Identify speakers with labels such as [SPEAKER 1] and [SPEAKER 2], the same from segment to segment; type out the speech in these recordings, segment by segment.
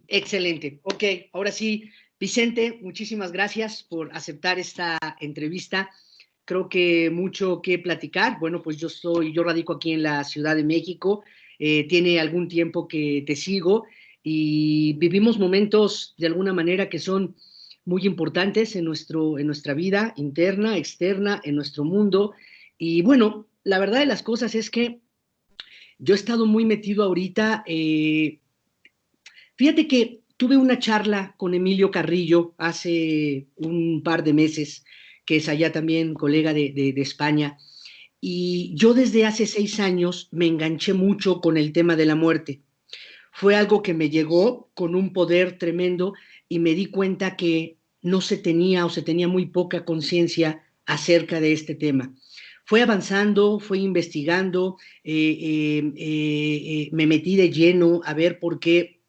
[SPEAKER 1] Excelente. Ok, ahora sí, Vicente, muchísimas gracias por aceptar esta entrevista. Creo que mucho que platicar. Bueno, pues yo radico aquí en la Ciudad de México. Tiene algún tiempo que te sigo y vivimos momentos de alguna manera que son muy importantes en nuestra vida interna, externa, en nuestro mundo. Y bueno, la verdad de las cosas es que yo he estado muy metido ahorita. Fíjate que tuve una charla con Emilio Carrillo hace un par de meses, que es allá también colega de España, y yo desde hace 6 años me enganché mucho con el tema de la muerte. Fue algo que me llegó con un poder tremendo y me di cuenta que no se tenía o se tenía muy poca conciencia acerca de este tema. Fue avanzando, fue investigando, me metí de lleno a ver por qué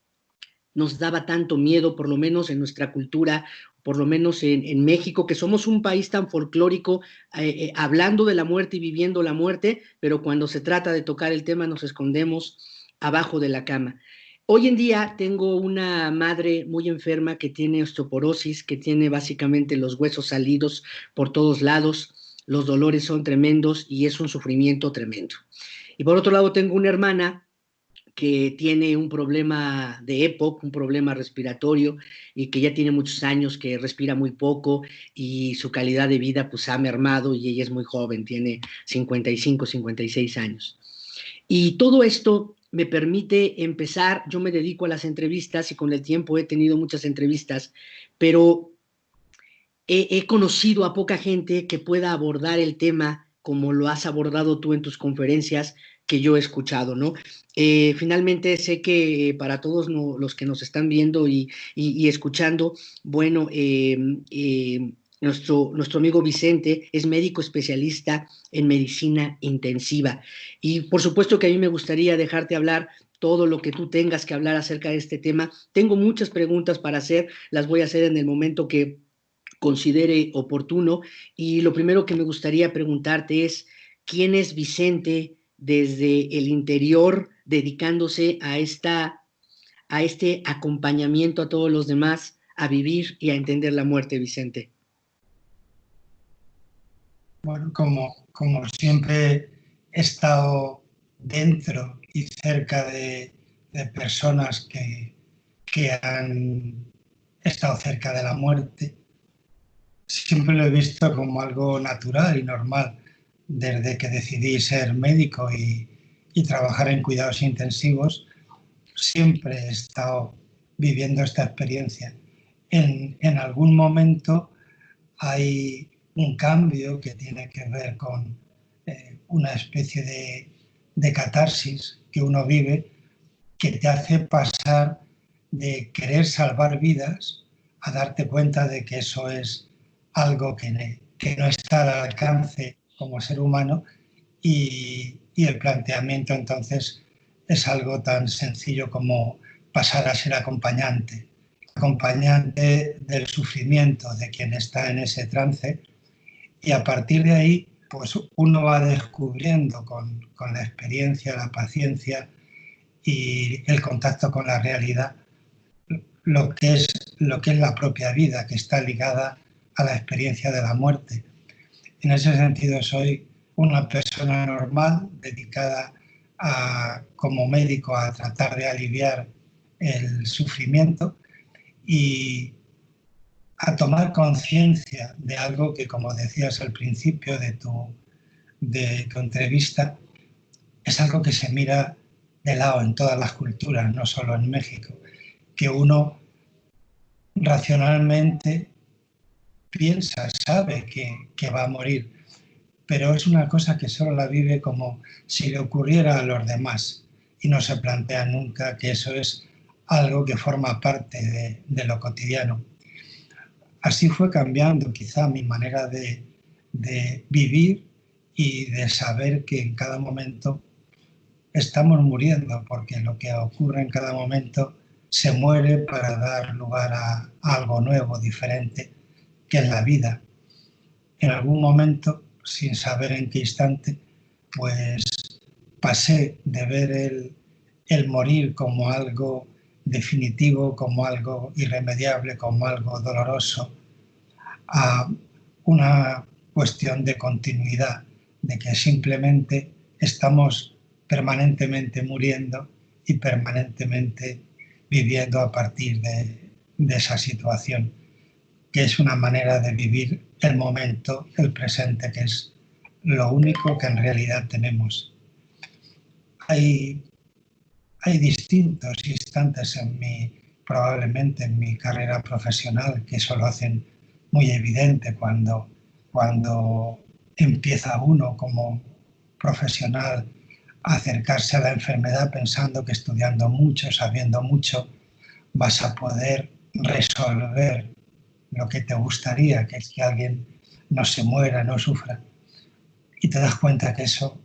[SPEAKER 1] nos daba tanto miedo, por lo menos en nuestra cultura, por lo menos en México, que somos un país tan folclórico, hablando de la muerte y viviendo la muerte, pero cuando se trata de tocar el tema nos escondemos abajo de la cama. Hoy en día tengo una madre muy enferma que tiene osteoporosis, que tiene básicamente los huesos salidos por todos lados, los dolores son tremendos y es un sufrimiento tremendo. Y por otro lado tengo una hermana que tiene un problema de EPOC, un problema respiratorio, y que ya tiene muchos años que respira muy poco y su calidad de vida pues ha mermado y ella es muy joven, tiene 55, 56 años. Y todo esto me permite empezar, yo me dedico a las entrevistas y con el tiempo he tenido muchas entrevistas, pero he conocido a poca gente que pueda abordar el tema como lo has abordado tú en tus conferencias que yo he escuchado, ¿no? Finalmente sé que para todos los que nos están viendo y escuchando, bueno, nuestro amigo Vicente es médico especialista en medicina intensiva. Y por supuesto que a mí me gustaría dejarte hablar todo lo que tú tengas que hablar acerca de este tema. Tengo muchas preguntas para hacer, las voy a hacer en el momento que considere oportuno. Y lo primero que me gustaría preguntarte es, ¿quién es Vicente desde el interior dedicándose a este acompañamiento a todos los demás, a vivir y a entender la muerte, Vicente?
[SPEAKER 2] Bueno, como siempre he estado dentro y cerca de personas que han estado cerca de la muerte, siempre lo he visto como algo natural y normal. Desde que decidí ser médico y trabajar en cuidados intensivos, siempre he estado viviendo esta experiencia. En algún momento hay un cambio que tiene que ver con una especie de catarsis que uno vive, que te hace pasar de querer salvar vidas a darte cuenta de que eso es algo que no está al alcance como ser humano, y el planteamiento entonces es algo tan sencillo como pasar a ser acompañante del sufrimiento de quien está en ese trance, y a partir de ahí pues uno va descubriendo con la experiencia, la paciencia y el contacto con la realidad lo que es la propia vida, que está ligada a la experiencia de la muerte. En ese sentido soy una persona normal dedicada como médico a tratar de aliviar el sufrimiento y a tomar conciencia de algo que, como decías al principio de tu entrevista, es algo que se mira de lado en todas las culturas, no solo en México, que uno racionalmente piensa, sabe que va a morir, pero es una cosa que solo la vive como si le ocurriera a los demás y no se plantea nunca que eso es algo que forma parte de lo cotidiano. Así fue cambiando quizá mi manera de vivir y de saber que en cada momento estamos muriendo, porque lo que ocurre en cada momento se muere para dar lugar a algo nuevo, diferente, que es la vida. En algún momento, sin saber en qué instante, pues pasé de ver el morir como algo definitivo, como algo irremediable, como algo doloroso, a una cuestión de continuidad, de que simplemente estamos permanentemente muriendo y permanentemente viviendo a partir de esa situación, que es una manera de vivir el momento, el presente, que es lo único que en realidad tenemos. Hay distintos instantes probablemente en mi carrera profesional que eso lo hacen muy evidente cuando empieza uno como profesional a acercarse a la enfermedad pensando que estudiando mucho, sabiendo mucho, vas a poder resolver lo que te gustaría, que es que alguien no se muera, no sufra. Y te das cuenta que eso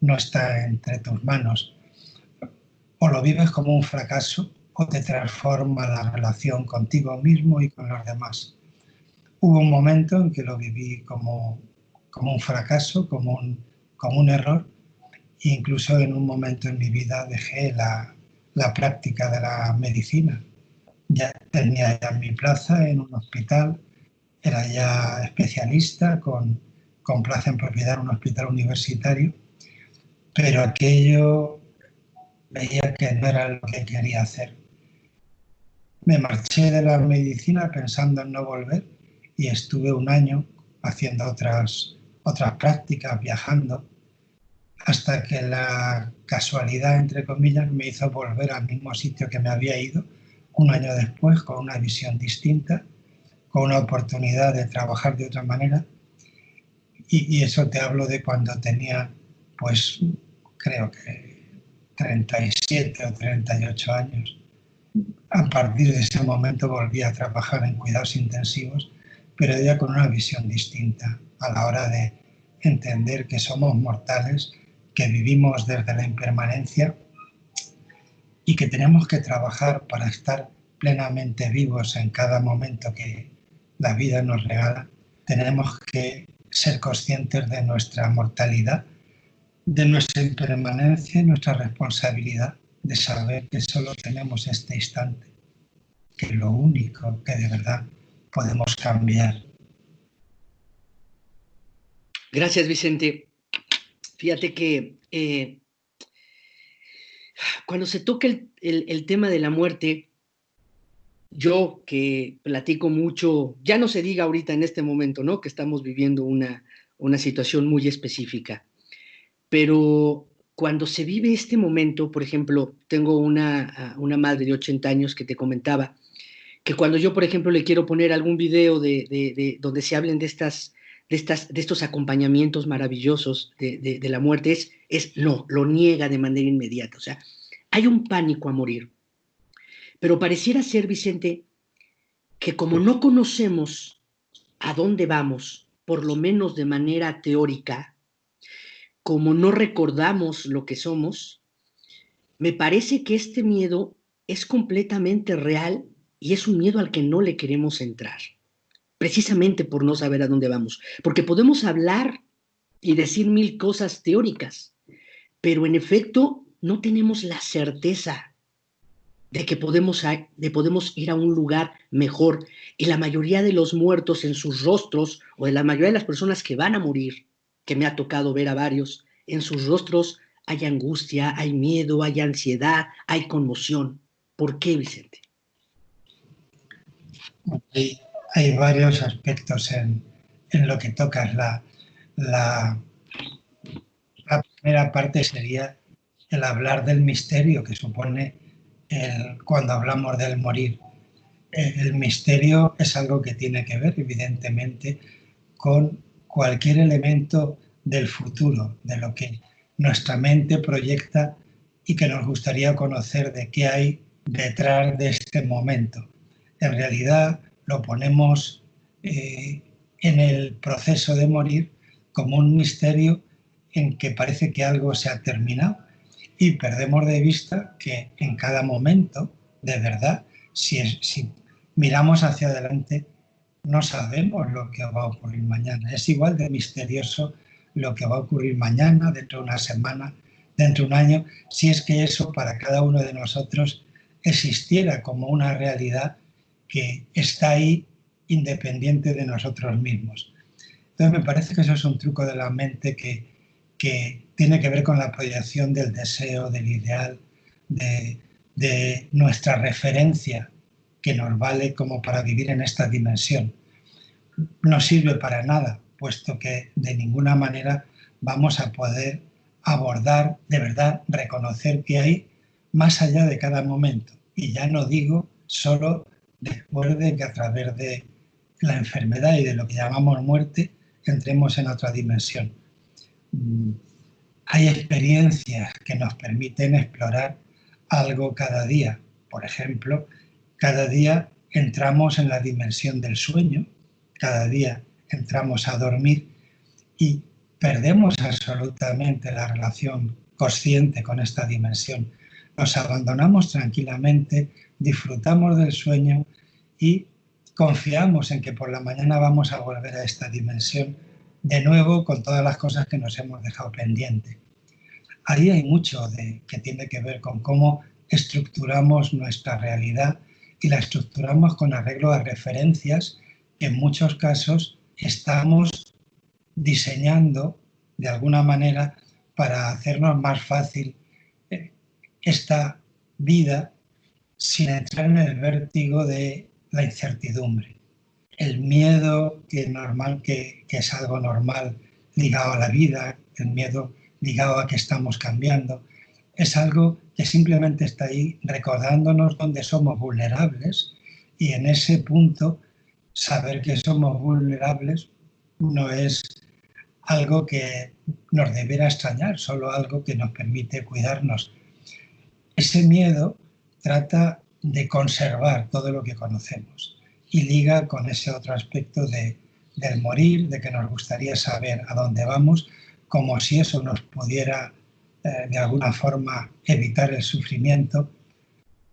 [SPEAKER 2] no está entre tus manos. O lo vives como un fracaso o te transforma la relación contigo mismo y con los demás. Hubo un momento en que lo viví como un fracaso, como un error, e incluso en un momento en mi vida dejé la práctica de la medicina. Ya tenía ya mi plaza en un hospital, era ya especialista con plaza en propiedad en un hospital universitario, pero aquello veía que no era lo que quería hacer. Me marché de la medicina pensando en no volver y estuve un año haciendo otras prácticas, viajando, hasta que la casualidad, entre comillas, me hizo volver al mismo sitio que me había ido un año después, con una visión distinta, con una oportunidad de trabajar de otra manera. Y eso te hablo de cuando tenía, pues, creo que 37 o 38 años. A partir de ese momento volví a trabajar en cuidados intensivos, pero ya con una visión distinta a la hora de entender que somos mortales, que vivimos desde la impermanencia y que tenemos que trabajar para estar plenamente vivos en cada momento que la vida nos regala. Tenemos que ser conscientes de nuestra mortalidad, de nuestra impermanencia y nuestra responsabilidad de saber que solo tenemos este instante, que es lo único que de verdad podemos cambiar.
[SPEAKER 1] Gracias, Vicente. Fíjate que cuando se toca el tema de la muerte, yo que platico mucho, ya no se diga ahorita en este momento, ¿no? Que estamos viviendo una situación muy específica, pero cuando se vive este momento, por ejemplo, tengo una madre de 80 años que te comentaba, que cuando yo, por ejemplo, le quiero poner algún video de donde se hablen de estos acompañamientos maravillosos de la muerte, no, lo niega de manera inmediata. O sea, hay un pánico a morir. Pero pareciera ser, Vicente, que como no conocemos a dónde vamos, por lo menos de manera teórica, como no recordamos lo que somos, me parece que este miedo es completamente real y es un miedo al que no le queremos entrar, precisamente por no saber a dónde vamos. Porque podemos hablar y decir mil cosas teóricas, pero en efecto no tenemos la certeza de que podemos ir a un lugar mejor. Y la mayoría de los muertos en sus rostros, o de la mayoría de las personas que van a morir, que me ha tocado ver a varios, en sus rostros hay angustia, hay miedo, hay ansiedad, hay conmoción. ¿Por qué, Vicente?
[SPEAKER 2] Hay varios aspectos en lo que tocas. La primera parte sería el hablar del misterio que supone cuando hablamos del morir. El misterio es algo que tiene que ver, evidentemente, con cualquier elemento del futuro, de lo que nuestra mente proyecta y que nos gustaría conocer de qué hay detrás de este momento. En realidad lo ponemos en el proceso de morir como un misterio en que parece que algo se ha terminado y perdemos de vista que en cada momento, de verdad, si miramos hacia adelante, no sabemos lo que va a ocurrir mañana. Es igual de misterioso lo que va a ocurrir mañana, dentro de una semana, dentro de un año, si es que eso para cada uno de nosotros existiera como una realidad que está ahí independiente de nosotros mismos. Entonces me parece que eso es un truco de la mente que tiene que ver con la proyección del deseo, del ideal, de nuestra referencia que nos vale como para vivir en esta dimensión. No sirve para nada, puesto que de ninguna manera vamos a poder abordar, de verdad, reconocer que hay más allá de cada momento. Y ya no digo solo después de que a través de la enfermedad y de lo que llamamos muerte entremos en otra dimensión. Hay experiencias que nos permiten explorar algo cada día. Por ejemplo, cada día entramos en la dimensión del sueño, cada día entramos a dormir y perdemos absolutamente la relación consciente con esta dimensión. Nos abandonamos tranquilamente, disfrutamos del sueño y confiamos en que por la mañana vamos a volver a esta dimensión de nuevo con todas las cosas que nos hemos dejado pendientes. Ahí hay mucho que tiene que ver con cómo estructuramos nuestra realidad y la estructuramos con arreglo a referencias que en muchos casos estamos diseñando de alguna manera para hacernos más fácil esta vida sin entrar en el vértigo de la incertidumbre. El miedo que es algo normal ligado a la vida, el miedo ligado a que estamos cambiando, es algo que simplemente está ahí recordándonos dónde somos vulnerables y en ese punto saber que somos vulnerables no es algo que nos debiera extrañar, solo algo que nos permite cuidarnos. Ese miedo trata de conservar todo lo que conocemos y liga con ese otro aspecto del morir, de que nos gustaría saber a dónde vamos, como si eso nos pudiera de alguna forma evitar el sufrimiento.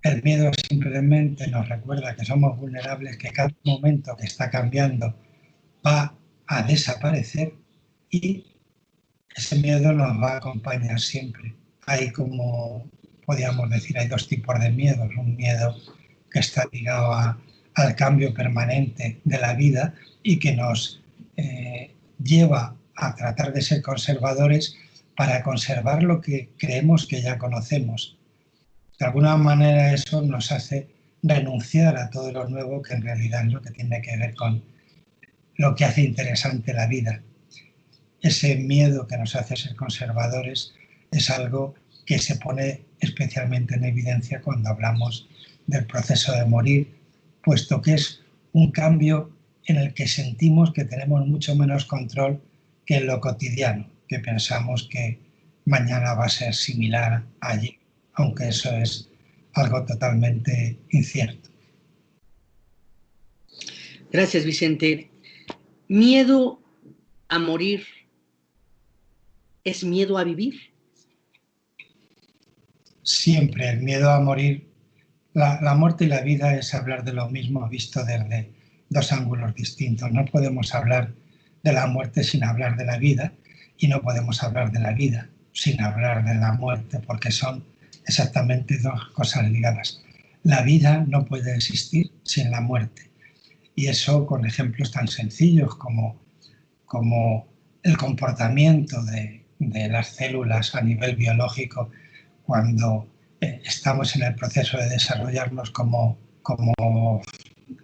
[SPEAKER 2] El miedo simplemente nos recuerda que somos vulnerables, que cada momento que está cambiando va a desaparecer y ese miedo nos va a acompañar siempre. Hay, como podríamos decir, hay dos tipos de miedos. Un miedo que está ligado al cambio permanente de la vida y que nos lleva a tratar de ser conservadores para conservar lo que creemos que ya conocemos. De alguna manera eso nos hace renunciar a todo lo nuevo, que en realidad es lo que tiene que ver con lo que hace interesante la vida. Ese miedo que nos hace ser conservadores es algo que se pone especialmente en evidencia cuando hablamos del proceso de morir, puesto que es un cambio en el que sentimos que tenemos mucho menos control que en lo cotidiano, que pensamos que mañana va a ser similar a ayer, aunque eso es algo totalmente incierto.
[SPEAKER 1] Gracias, Vicente. ¿Miedo a morir es miedo a vivir?
[SPEAKER 2] Siempre el miedo a morir. La muerte y la vida es hablar de lo mismo visto desde dos ángulos distintos. No podemos hablar de la muerte sin hablar de la vida y no podemos hablar de la vida sin hablar de la muerte, porque son exactamente dos cosas ligadas. La vida no puede existir sin la muerte. Y eso con ejemplos tan sencillos como el comportamiento de las células a nivel biológico cuando estamos en el proceso de desarrollarnos como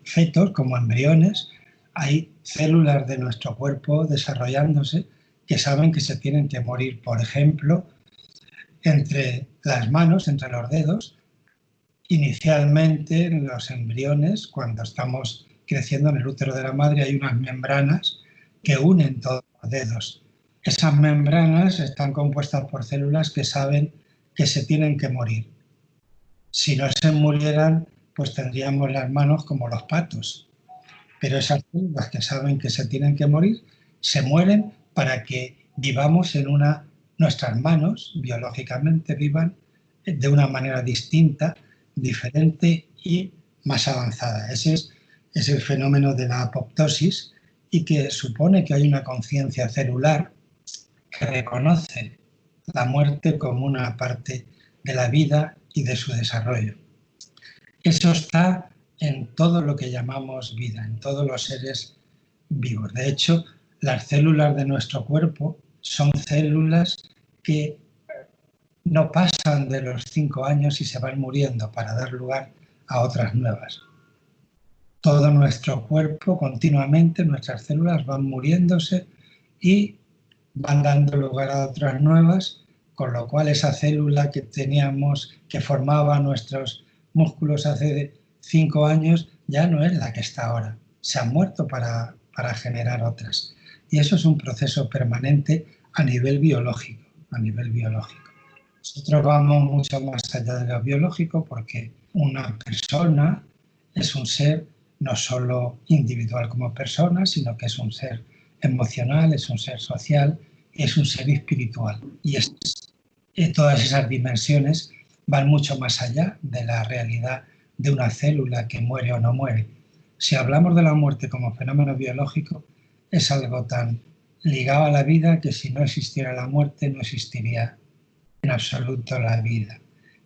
[SPEAKER 2] fetos, como embriones. Hay células de nuestro cuerpo desarrollándose que saben que se tienen que morir. Por ejemplo, entre las manos, entre los dedos, inicialmente en los embriones, cuando estamos creciendo en el útero de la madre, hay unas membranas que unen todos los dedos. Esas membranas están compuestas por células que saben que se tienen que morir. Si no se murieran, pues tendríamos las manos como los patos. Pero esas células que saben que se tienen que morir, se mueren para que vivamos en nuestras manos, biológicamente vivan de una manera distinta, diferente y más avanzada. Ese es el fenómeno de la apoptosis y que supone que hay una conciencia celular que reconoce la muerte como una parte de la vida y de su desarrollo. Eso está en todo lo que llamamos vida, en todos los seres vivos. De hecho, las células de nuestro cuerpo son células que no pasan de los 5 años y se van muriendo para dar lugar a otras nuevas. Todo nuestro cuerpo, continuamente, nuestras células van muriéndose y van dando lugar a otras nuevas, con lo cual esa célula que teníamos, que formaba nuestros músculos hace 5 años, ya no es la que está ahora. Se han muerto para generar otras. Y eso es un proceso permanente a nivel biológico, a nivel biológico. Nosotros vamos mucho más allá de lo biológico porque una persona es un ser no solo individual como persona, sino que es un ser emocional, es un ser social y es un ser espiritual. Y todas esas dimensiones van mucho más allá de la realidad de una célula que muere o no muere. Si hablamos de la muerte como fenómeno biológico, es algo tan ligado a la vida que si no existiera la muerte no existiría en absoluto la vida.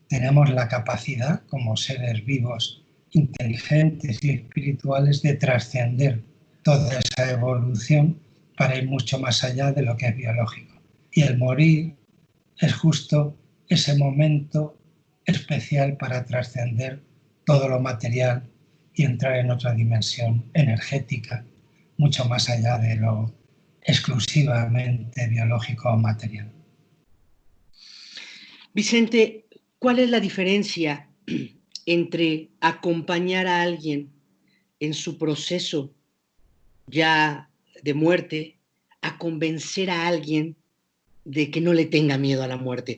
[SPEAKER 2] Tenemos la capacidad como seres vivos inteligentes y espirituales de trascender toda esa evolución para ir mucho más allá de lo que es biológico. Y el morir es justo ese momento especial para trascender todo lo material y entrar en otra dimensión energética, mucho más allá de lo exclusivamente biológico o material.
[SPEAKER 1] Vicente, ¿cuál es la diferencia entre acompañar a alguien en su proceso ya de muerte a convencer a alguien de que no le tenga miedo a la muerte?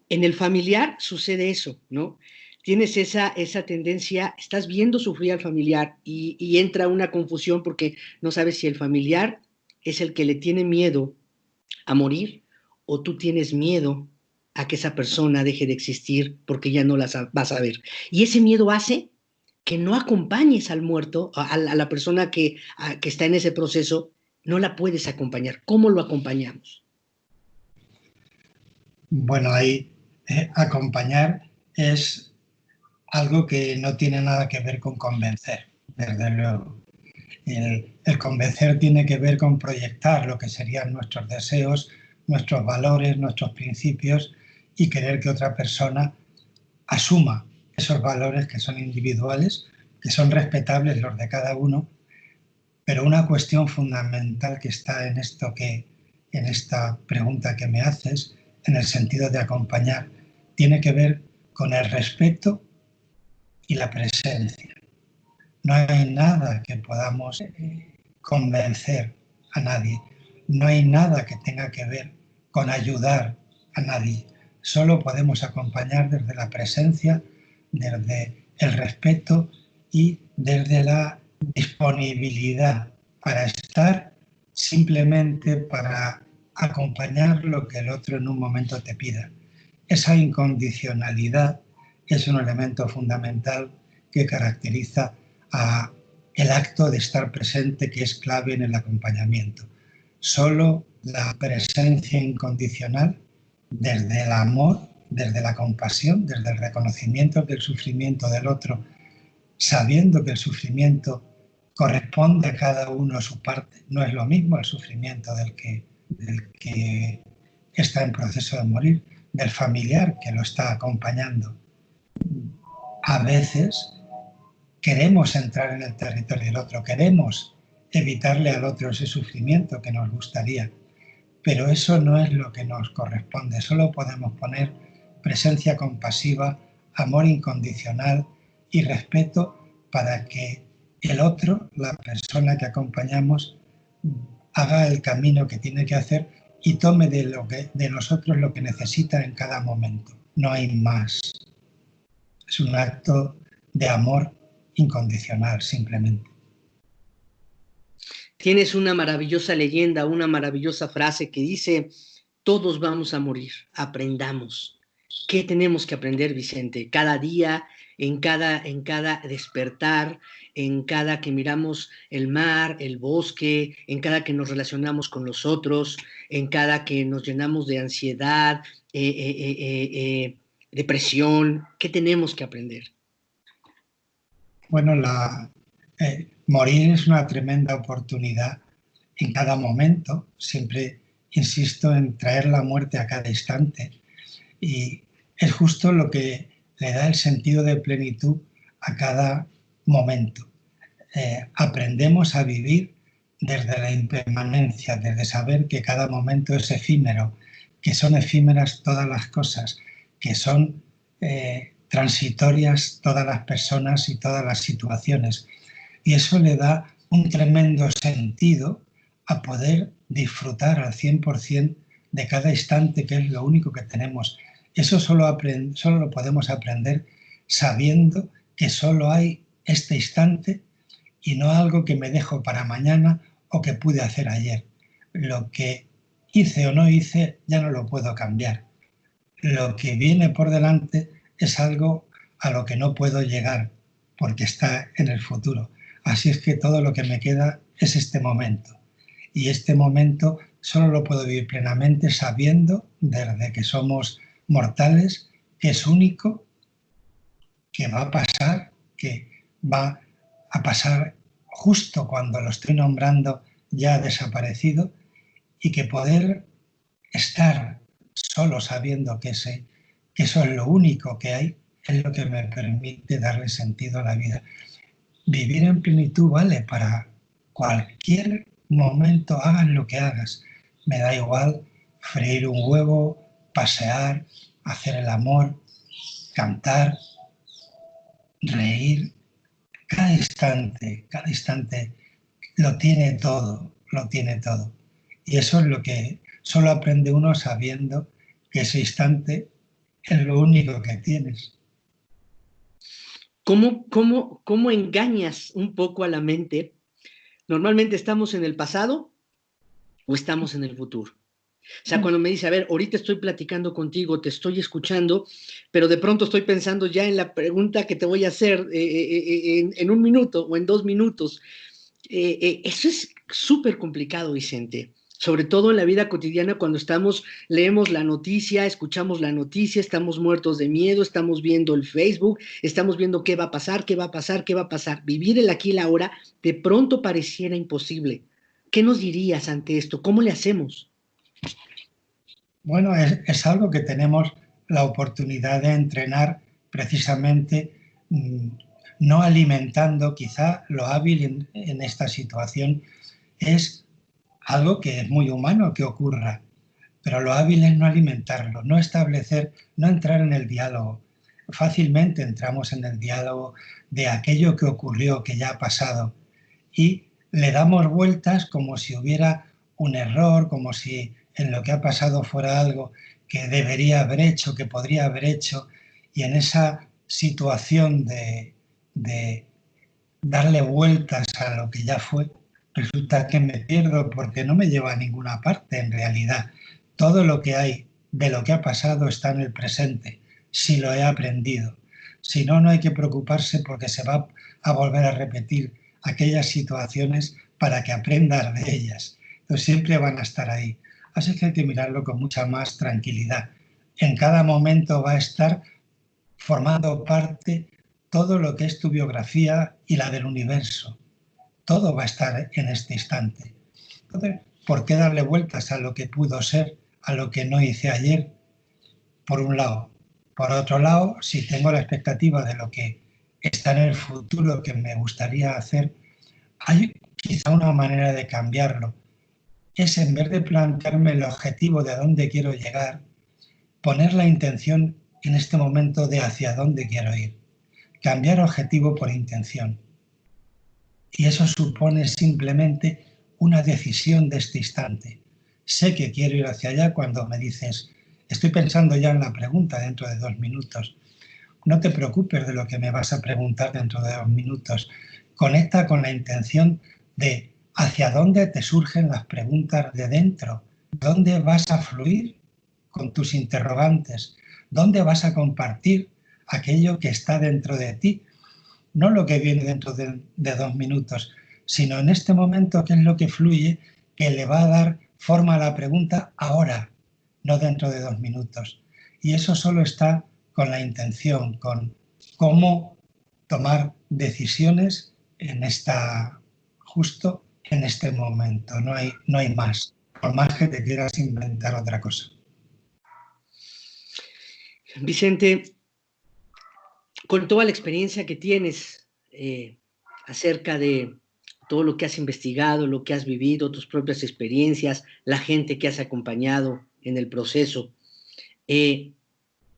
[SPEAKER 1] En el familiar sucede eso, ¿no? Tienes esa tendencia, estás viendo sufrir al familiar y entra una confusión porque no sabes si el familiar es el que le tiene miedo a morir o tú tienes miedo a que esa persona deje de existir porque ya no la vas a ver. Y ese miedo hace que no acompañes al muerto, a la persona que está en ese proceso, no la puedes acompañar. ¿Cómo lo acompañamos?
[SPEAKER 2] Bueno, ahí acompañar es algo que no tiene nada que ver con convencer, desde luego. El convencer tiene que ver con proyectar lo que serían nuestros deseos, nuestros valores, nuestros principios y querer que otra persona asuma esos valores que son individuales, que son respetables los de cada uno, pero una cuestión fundamental que está en en esta pregunta que me haces, en el sentido de acompañar, tiene que ver con el respeto y la presencia. No hay nada que podamos convencer a nadie. No hay nada que tenga que ver con ayudar a nadie. Solo podemos acompañar desde la presencia, desde el respeto y desde la disponibilidad para estar, simplemente para acompañar lo que el otro en un momento te pida. Esa incondicionalidad es un elemento fundamental que caracteriza a el acto de estar presente, que es clave en el acompañamiento. Solo la presencia incondicional, desde el amor, desde la compasión, desde el reconocimiento del sufrimiento del otro, sabiendo que el sufrimiento corresponde a cada uno a su parte. No es lo mismo el sufrimiento del que está en proceso de morir, del familiar que lo está acompañando. A veces queremos entrar en el territorio del otro, queremos evitarle al otro ese sufrimiento que nos gustaría, pero eso no es lo que nos corresponde. Solo podemos poner presencia compasiva, amor incondicional y respeto para que el otro, la persona que acompañamos, haga el camino que tiene que hacer y tome de nosotros lo que necesita en cada momento. No hay más. Es un acto de amor incondicional, simplemente.
[SPEAKER 1] Tienes una maravillosa leyenda, una maravillosa frase que dice, todos vamos a morir, aprendamos. ¿Qué tenemos que aprender, Vicente? Cada día, en cada despertar, en cada que miramos el mar, el bosque, en cada que nos relacionamos con los otros, en cada que nos llenamos de ansiedad, depresión. ¿Qué tenemos que aprender?
[SPEAKER 2] Bueno, morir es una tremenda oportunidad en cada momento. Siempre insisto en traer la muerte a cada instante. Y es justo lo que le da el sentido de plenitud a cada momento. Aprendemos a vivir desde la impermanencia, desde saber que cada momento es efímero, que son efímeras todas las cosas, que son transitorias todas las personas y todas las situaciones. Y eso le da un tremendo sentido a poder disfrutar al 100% de cada instante, que es lo único que tenemos. Eso solo lo podemos aprender sabiendo que solo hay este instante y no algo que me dejo para mañana o que pude hacer ayer. Lo que hice o no hice ya no lo puedo cambiar. Lo que viene por delante es algo a lo que no puedo llegar porque está en el futuro. Así es que todo lo que me queda es este momento. Y este momento solo lo puedo vivir plenamente sabiendo, desde que somos mortales, que es único, que va a pasar, que va a pasar justo cuando lo estoy nombrando ya ha desaparecido, y que poder estar solo sabiendo que eso es lo único que hay, es lo que me permite darle sentido a la vida. Vivir en plenitud vale para cualquier momento, hagas lo que hagas. Me da igual freír un huevo, pasear, hacer el amor, cantar, reír. Cada instante lo tiene todo, lo tiene todo. Y eso es lo que solo aprende uno sabiendo que ese instante es lo único que tienes.
[SPEAKER 1] ¿Cómo engañas un poco a la mente? Normalmente estamos en el pasado o estamos en el futuro. O sea, cuando me dice, a ver, ahorita estoy platicando contigo, te estoy escuchando, pero de pronto estoy pensando ya en la pregunta que te voy a hacer en 1 minuto o en 2 minutos. Eso es súper complicado, Vicente. Sobre todo en la vida cotidiana, cuando leemos la noticia, escuchamos la noticia, estamos muertos de miedo, estamos viendo el Facebook, estamos viendo qué va a pasar, qué va a pasar, qué va a pasar. Vivir el aquí y la ahora de pronto pareciera imposible. ¿Qué nos dirías ante esto? ¿Cómo le hacemos?
[SPEAKER 2] Bueno, es algo que tenemos la oportunidad de entrenar precisamente, no alimentando. Quizá lo hábil en esta situación es algo que es muy humano que ocurra, pero lo hábil es no alimentarlo, no establecer, no entrar en el diálogo. Fácilmente entramos en el diálogo de aquello que ocurrió, que ya ha pasado, y le damos vueltas como si hubiera un error, como si en lo que ha pasado fuera algo que debería haber hecho, que podría haber hecho, y en esa situación de darle vueltas a lo que ya fue, resulta que me pierdo porque no me lleva a ninguna parte en realidad. Todo lo que hay de lo que ha pasado está en el presente, si lo he aprendido. Si no, no hay que preocuparse porque se va a volver a repetir aquellas situaciones para que aprendas de ellas. Entonces siempre van a estar ahí. Así que hay que mirarlo con mucha más tranquilidad. En cada momento va a estar formando parte todo lo que es tu biografía y la del universo. Todo va a estar en este instante. Entonces, ¿por qué darle vueltas a lo que pudo ser, a lo que no hice ayer? Por un lado. Por otro lado, si tengo la expectativa de lo que está en el futuro que me gustaría hacer, hay quizá una manera de cambiarlo. Es, en vez de plantearme el objetivo de a dónde quiero llegar, poner la intención en este momento de hacia dónde quiero ir. Cambiar objetivo por intención. Y eso supone simplemente una decisión de este instante. Sé que quiero ir hacia allá cuando me dices, estoy pensando ya en la pregunta dentro de 2 minutos. No te preocupes de lo que me vas a preguntar dentro de 2 minutos. Conecta con la intención de hacia dónde te surgen las preguntas de dentro. ¿Dónde vas a fluir con tus interrogantes? ¿Dónde vas a compartir aquello que está dentro de ti? No lo que viene dentro de 2 minutos, sino en este momento, qué es lo que fluye, que le va a dar forma a la pregunta ahora, no dentro de 2 minutos. Y eso solo está con la intención, con cómo tomar decisiones justo en este momento. No hay más, por más que te quieras inventar otra cosa.
[SPEAKER 1] Vicente, con toda la experiencia que tienes acerca de todo lo que has investigado, lo que has vivido, tus propias experiencias, la gente que has acompañado en el proceso,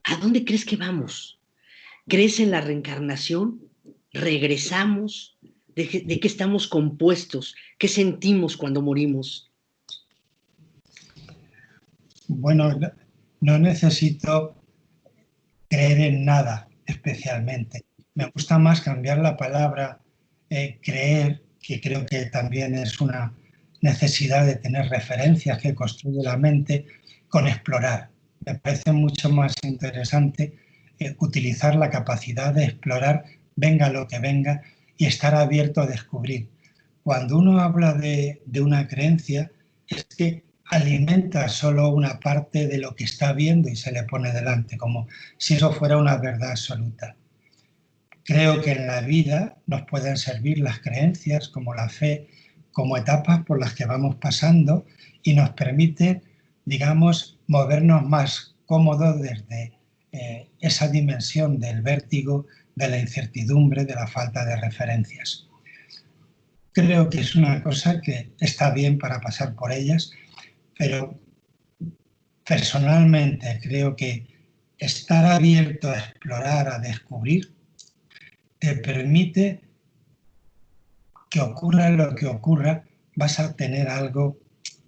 [SPEAKER 1] ¿a dónde crees que vamos? ¿Crees en la reencarnación? ¿Regresamos? ¿De qué estamos compuestos? ¿Qué sentimos cuando morimos?
[SPEAKER 2] Bueno, no necesito creer en nada especialmente. Me gusta más cambiar la palabra creer, que creo que también es una necesidad de tener referencias que construye la mente, con explorar. Me parece mucho más interesante utilizar la capacidad de explorar, venga lo que venga, y estar abierto a descubrir. Cuando uno habla de una creencia, es que alimenta solo una parte de lo que está viendo y se le pone delante, como si eso fuera una verdad absoluta. Creo que en la vida nos pueden servir las creencias, como la fe, como etapas por las que vamos pasando, y nos permite, digamos, movernos más cómodos desde esa dimensión del vértigo, de la incertidumbre, de la falta de referencias. Creo que es una cosa que está bien para pasar por ellas, pero personalmente creo que estar abierto a explorar, a descubrir, te permite que ocurra lo que ocurra, vas a tener algo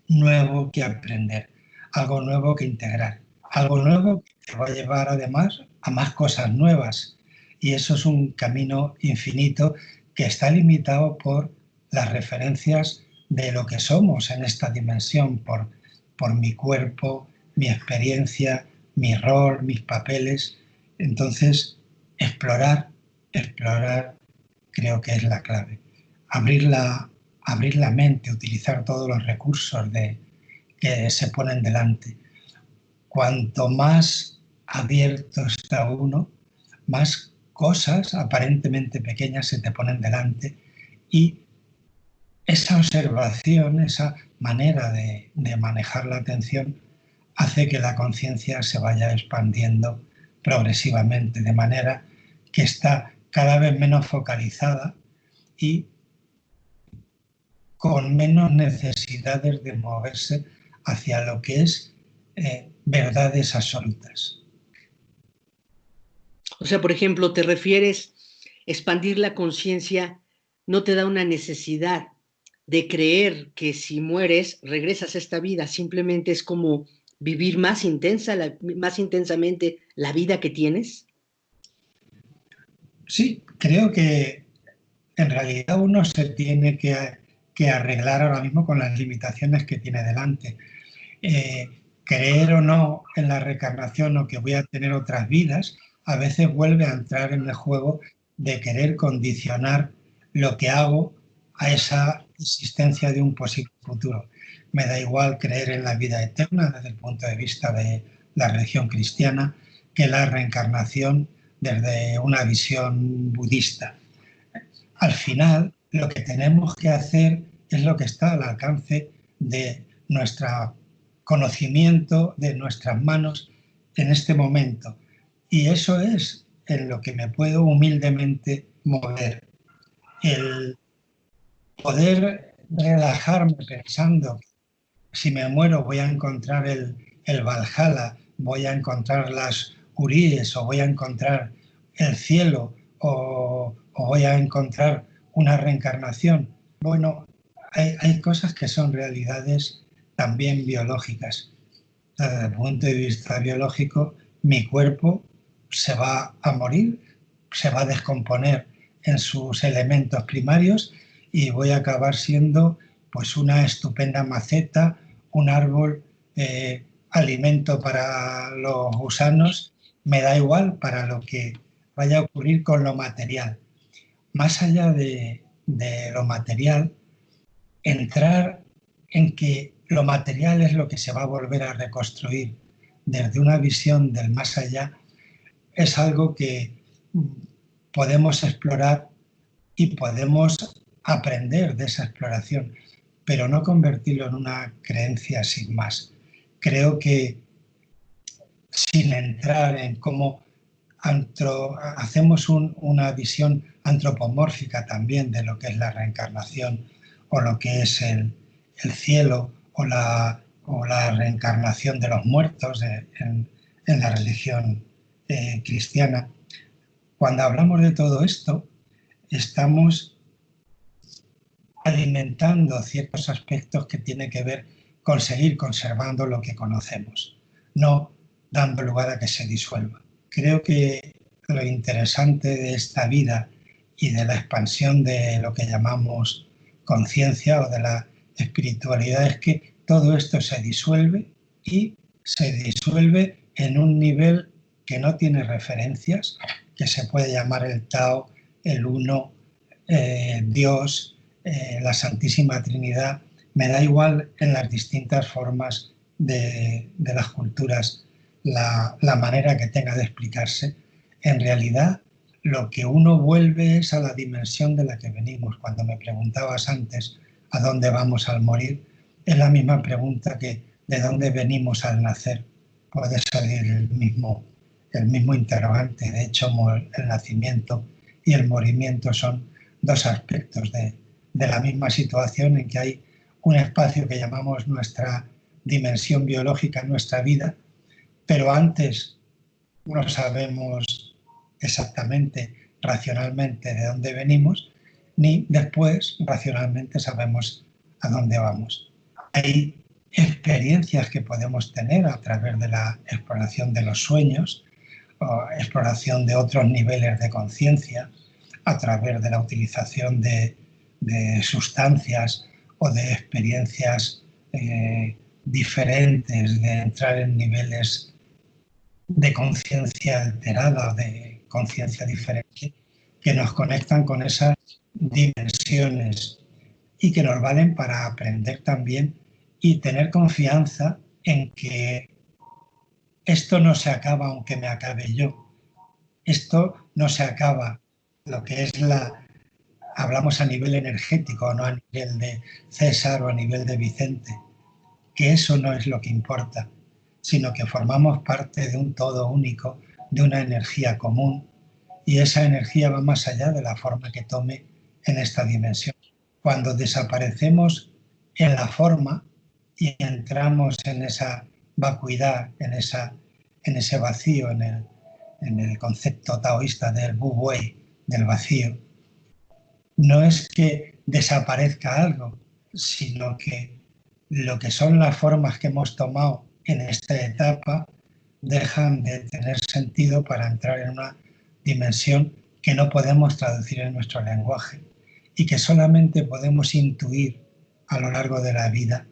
[SPEAKER 2] nuevo que aprender, algo nuevo que integrar, algo nuevo que te va a llevar además a más cosas nuevas. Y eso es un camino infinito que está limitado por las referencias de lo que somos en esta dimensión, por mi cuerpo, mi experiencia, mi rol, mis papeles. Entonces, explorar creo que es la clave. Abrir la mente, utilizar todos los recursos que se ponen delante. Cuanto más abierto está uno, más cosas aparentemente pequeñas se te ponen delante, y esa observación, esa manera de manejar la atención hace que la conciencia se vaya expandiendo progresivamente, de manera que está cada vez menos focalizada y con menos necesidades de moverse hacia lo que es verdades absolutas.
[SPEAKER 1] O sea, por ejemplo, te refieres, expandir la conciencia no te da una necesidad de creer que si mueres regresas a esta vida, simplemente es como vivir más intensamente la vida que tienes.
[SPEAKER 2] Sí, creo que en realidad uno se tiene que arreglar ahora mismo con las limitaciones que tiene delante. Creer o no en la reencarnación o que voy a tener otras vidas, a veces vuelve a entrar en el juego de querer condicionar lo que hago a esa existencia de un posible futuro. Me da igual creer en la vida eterna desde el punto de vista de la religión cristiana que la reencarnación desde una visión budista. Al final, lo que tenemos que hacer es lo que está al alcance de nuestro conocimiento, de nuestras manos en este momento. Y eso es en lo que me puedo humildemente mover. El poder relajarme pensando que si me muero voy a encontrar el Valhalla, voy a encontrar las Uríes, o voy a encontrar el cielo, o voy a encontrar una reencarnación. Bueno, hay cosas que son realidades también biológicas. Desde el punto de vista biológico, mi cuerpo se va a morir, se va a descomponer en sus elementos primarios y voy a acabar siendo pues una estupenda maceta, un árbol, alimento para los gusanos, me da igual para lo que vaya a ocurrir con lo material. Más allá de lo material, entrar en que lo material es lo que se va a volver a reconstruir desde una visión del más allá es algo que podemos explorar y podemos aprender de esa exploración, pero no convertirlo en una creencia sin más. Creo que sin entrar en cómo hacemos una visión antropomórfica también de lo que es la reencarnación o lo que es el cielo o la reencarnación de los muertos en la religión cristiana. Cuando hablamos de todo esto, estamos alimentando ciertos aspectos que tienen que ver con seguir conservando lo que conocemos, no dando lugar a que se disuelva. Creo que lo interesante de esta vida y de la expansión de lo que llamamos conciencia o de la espiritualidad es que todo esto se disuelve y se disuelve en un nivel que no tiene referencias, que se puede llamar el Tao, el Uno, Dios, la Santísima Trinidad. Me da igual en las distintas formas de las culturas la manera que tenga de explicarse. En realidad, lo que uno vuelve es a la dimensión de la que venimos. Cuando me preguntabas antes a dónde vamos al morir, es la misma pregunta que de dónde venimos al nacer. Puede salir el mismo interrogante. De hecho, el nacimiento y el morirmiento son dos aspectos de la misma situación, en que hay un espacio que llamamos nuestra dimensión biológica, nuestra vida, pero antes no sabemos exactamente racionalmente de dónde venimos, ni después racionalmente sabemos a dónde vamos. Hay experiencias que podemos tener a través de la exploración de los sueños, o exploración de otros niveles de conciencia, a través de la utilización de sustancias o de experiencias diferentes, de entrar en niveles de conciencia alterada o de conciencia diferente, que nos conectan con esas dimensiones y que nos valen para aprender también y tener confianza en que esto no se acaba aunque me acabe yo. Esto no se acaba, lo que es hablamos a nivel energético, no a nivel de César o a nivel de Vicente, que eso no es lo que importa, sino que formamos parte de un todo único, de una energía común, y esa energía va más allá de la forma que tome en esta dimensión. Cuando desaparecemos en la forma y entramos en esa vacuidad, en ese vacío, en el concepto taoísta del Wu Wei, del vacío, no es que desaparezca algo, sino que lo que son las formas que hemos tomado en esta etapa dejan de tener sentido para entrar en una dimensión que no podemos traducir en nuestro lenguaje y que solamente podemos intuir a lo largo de la vida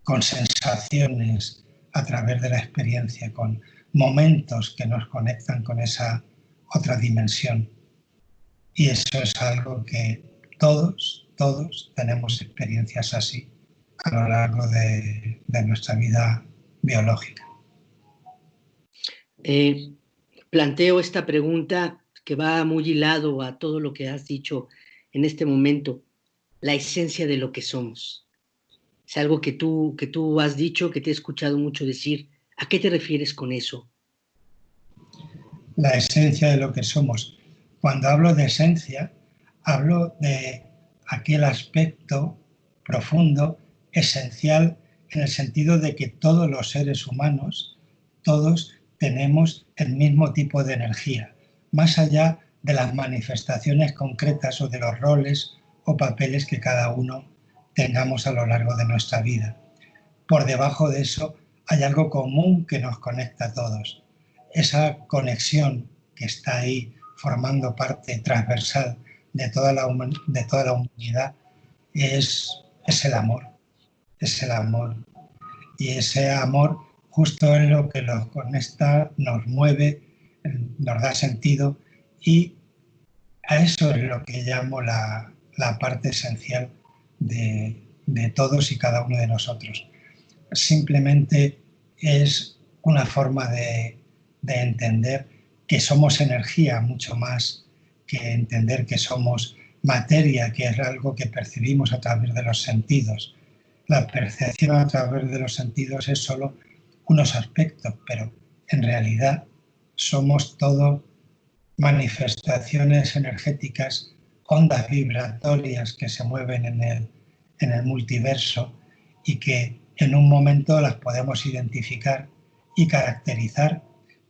[SPEAKER 2] con sensaciones, a través de la experiencia, con momentos que nos conectan con esa otra dimensión. Y eso es algo que todos tenemos experiencias así a lo largo de nuestra vida biológica.
[SPEAKER 1] Planteo esta pregunta que va muy hilado a todo lo que has dicho en este momento, la esencia de lo que somos. Es algo que tú has dicho, que te he escuchado mucho decir. ¿A qué te refieres con eso?
[SPEAKER 2] La esencia de lo que somos. Cuando hablo de esencia, hablo de aquel aspecto profundo, esencial, en el sentido de que todos los seres humanos, todos tenemos el mismo tipo de energía, más allá de las manifestaciones concretas o de los roles o papeles que cada uno tengamos a lo largo de nuestra vida. Por debajo de eso hay algo común que nos conecta a todos. Esa conexión que está ahí formando parte transversal de toda la humanidad es el amor. Es el amor. Y ese amor justo es lo que nos conecta, nos mueve, nos da sentido, y a eso es lo que llamo la parte esencial de todos y cada uno de nosotros. Simplemente es una forma de entender que somos energía mucho más que entender que somos materia, que es algo que percibimos a través de los sentidos. La percepción a través de los sentidos es solo unos aspectos, pero en realidad somos todo manifestaciones energéticas, ondas vibratorias que se mueven en el multiverso y que en un momento las podemos identificar y caracterizar,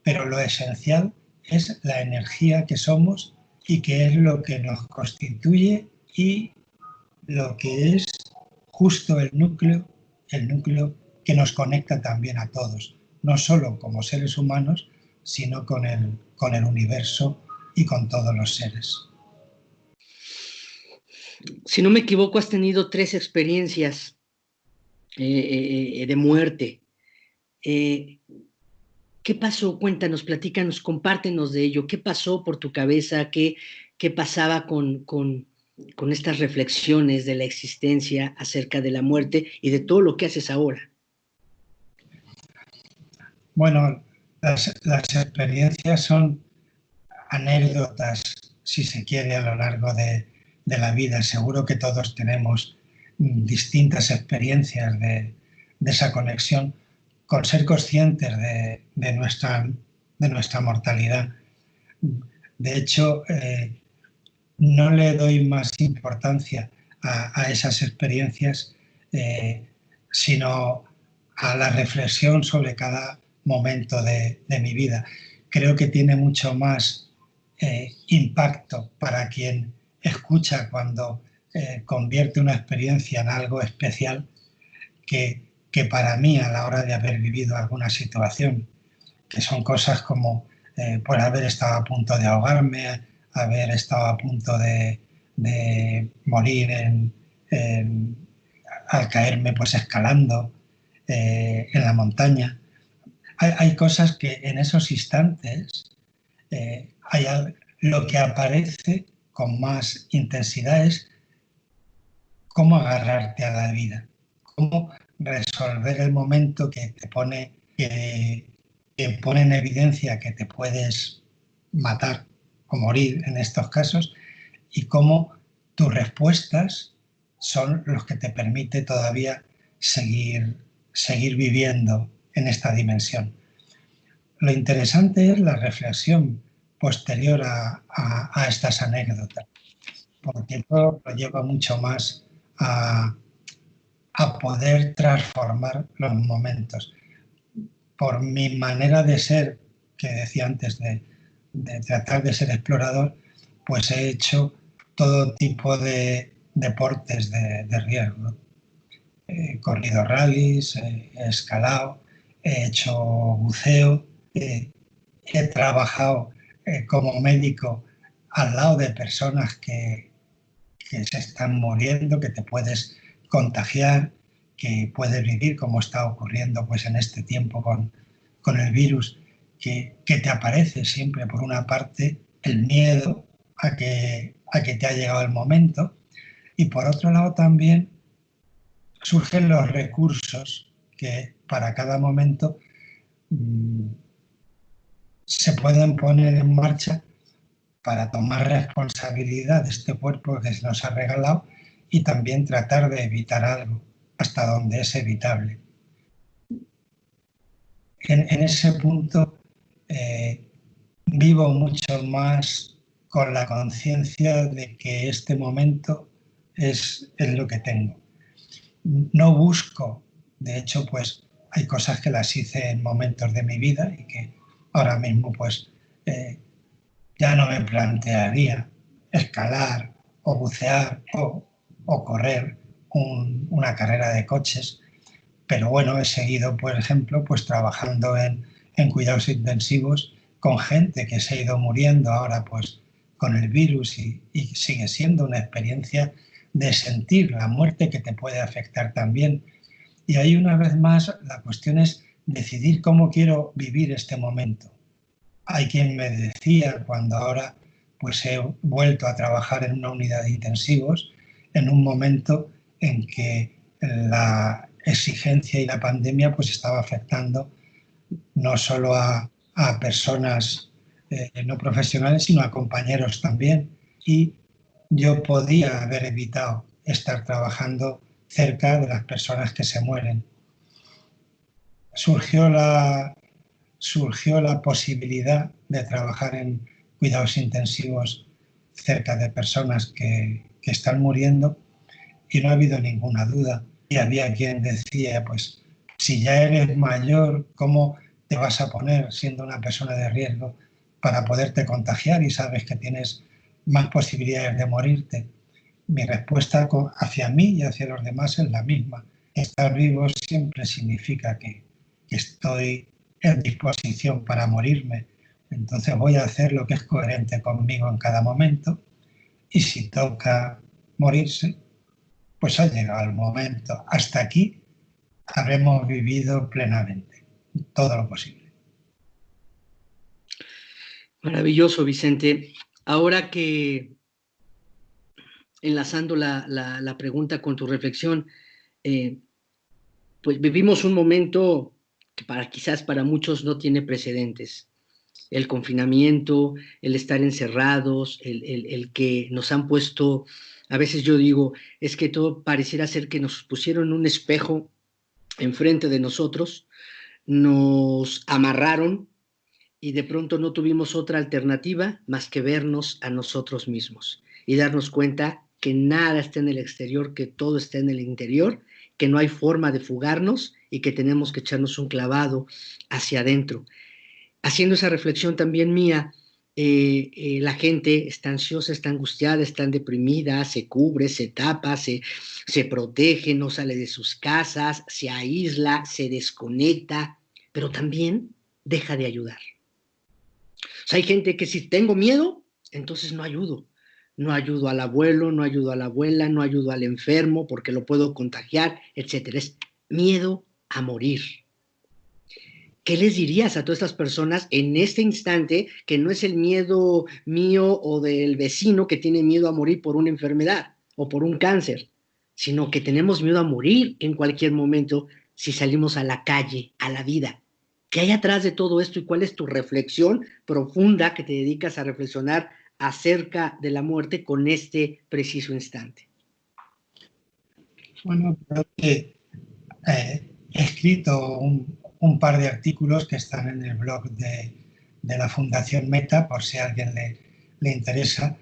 [SPEAKER 2] pero lo esencial es la energía que somos y que es lo que nos constituye y lo que es justo el núcleo que nos conecta también a todos, no solo como seres humanos, sino con el universo y con todos los seres.
[SPEAKER 1] Si no me equivoco, has tenido 3 experiencias de muerte. ¿Qué pasó? Cuéntanos, platícanos, compártenos de ello. ¿Qué pasó por tu cabeza? ¿Qué pasaba con estas reflexiones de la existencia acerca de la muerte y de todo lo que haces ahora?
[SPEAKER 2] Bueno, las experiencias son anécdotas, si se quiere, a lo largo de la vida. Seguro que todos tenemos distintas experiencias de esa conexión con ser conscientes de nuestra mortalidad. De hecho, no le doy más importancia a esas experiencias, sino a la reflexión sobre cada momento de mi vida. Creo que tiene mucho más impacto para quien escucha cuando convierte una experiencia en algo especial que para mí a la hora de haber vivido alguna situación, que son cosas como por haber estado a punto de ahogarme, haber estado a punto de morir al caerme pues escalando en la montaña. Hay cosas que en esos instantes lo que aparece con más intensidad es cómo agarrarte a la vida, cómo resolver el momento que te pone, que pone en evidencia que te puedes matar o morir en estos casos, y cómo tus respuestas son los que te permite todavía seguir viviendo en esta dimensión. Lo interesante es la reflexión posterior a estas anécdotas, porque todo lo lleva mucho más a poder transformar los momentos. Por mi manera de ser, que decía antes, de tratar de ser explorador, pues he hecho todo tipo de deportes de riesgo. He corrido rallies, he escalado, he hecho buceo, he trabajado como médico al lado de personas que se están muriendo, que te puedes contagiar, que puedes vivir como está ocurriendo pues en este tiempo con el virus, que te aparece siempre por una parte el miedo a que te ha llegado el momento, y por otro lado también surgen los recursos que para cada momento se pueden poner en marcha para tomar responsabilidad de este cuerpo que se nos ha regalado y también tratar de evitar algo hasta donde es evitable. En ese punto vivo mucho más con la conciencia de que este momento es lo que tengo. No busco, de hecho, pues hay cosas que las hice en momentos de mi vida y que ahora mismo pues ya no me plantearía escalar o bucear o correr una carrera de coches, pero bueno, he seguido, por ejemplo, pues trabajando en cuidados intensivos con gente que se ha ido muriendo ahora pues con el virus y sigue siendo una experiencia de sentir la muerte que te puede afectar también. Y ahí una vez más la cuestión es decidir cómo quiero vivir este momento. Hay quien me decía cuando ahora pues he vuelto a trabajar en una unidad de intensivos en un momento en que la exigencia y la pandemia pues estaba afectando no solo a personas no profesionales, sino a compañeros también. Y yo podía haber evitado estar trabajando cerca de las personas que se mueren. Surgió la posibilidad de trabajar en cuidados intensivos cerca de personas que están muriendo, y no ha habido ninguna duda. Y había quien decía, pues, si ya eres mayor, ¿cómo te vas a poner siendo una persona de riesgo para poderte contagiar y sabes que tienes más posibilidades de morirte? Mi respuesta hacia mí y hacia los demás es la misma. Estar vivo siempre significa que estoy en disposición para morirme. Entonces voy a hacer lo que es coherente conmigo en cada momento, y si toca morirse, pues ha llegado el momento. Hasta aquí habremos vivido plenamente todo lo posible.
[SPEAKER 1] Maravilloso, Vicente. Ahora que, enlazando la pregunta con tu reflexión, pues vivimos un momento que quizás para muchos no tiene precedentes. El confinamiento, el estar encerrados, el que nos han puesto, a veces yo digo, es que todo pareciera ser que nos pusieron un espejo enfrente de nosotros, nos amarraron y de pronto no tuvimos otra alternativa más que vernos a nosotros mismos y darnos cuenta que nada está en el exterior, que todo está en el interior, que no hay forma de fugarnos y que tenemos que echarnos un clavado hacia adentro. Haciendo esa reflexión también mía, la gente está ansiosa, está angustiada, está deprimida, se cubre, se tapa, se protege, no sale de sus casas, se aísla, se desconecta, pero también deja de ayudar. O sea, hay gente que si tengo miedo, entonces no ayudo. No ayudo al abuelo, no ayudo a la abuela, no ayudo al enfermo porque lo puedo contagiar, etcétera. Es miedo a morir. ¿Qué les dirías a todas estas personas en este instante que no es el miedo mío o del vecino que tiene miedo a morir por una enfermedad o por un cáncer, sino que tenemos miedo a morir en cualquier momento si salimos a la calle, a la vida? ¿Qué hay atrás de todo esto y cuál es tu reflexión profunda que te dedicas a reflexionar acerca de la muerte con este preciso instante?
[SPEAKER 2] Bueno, creo que he escrito un par de artículos que están en el blog de la Fundación Meta, por si a alguien le interesa.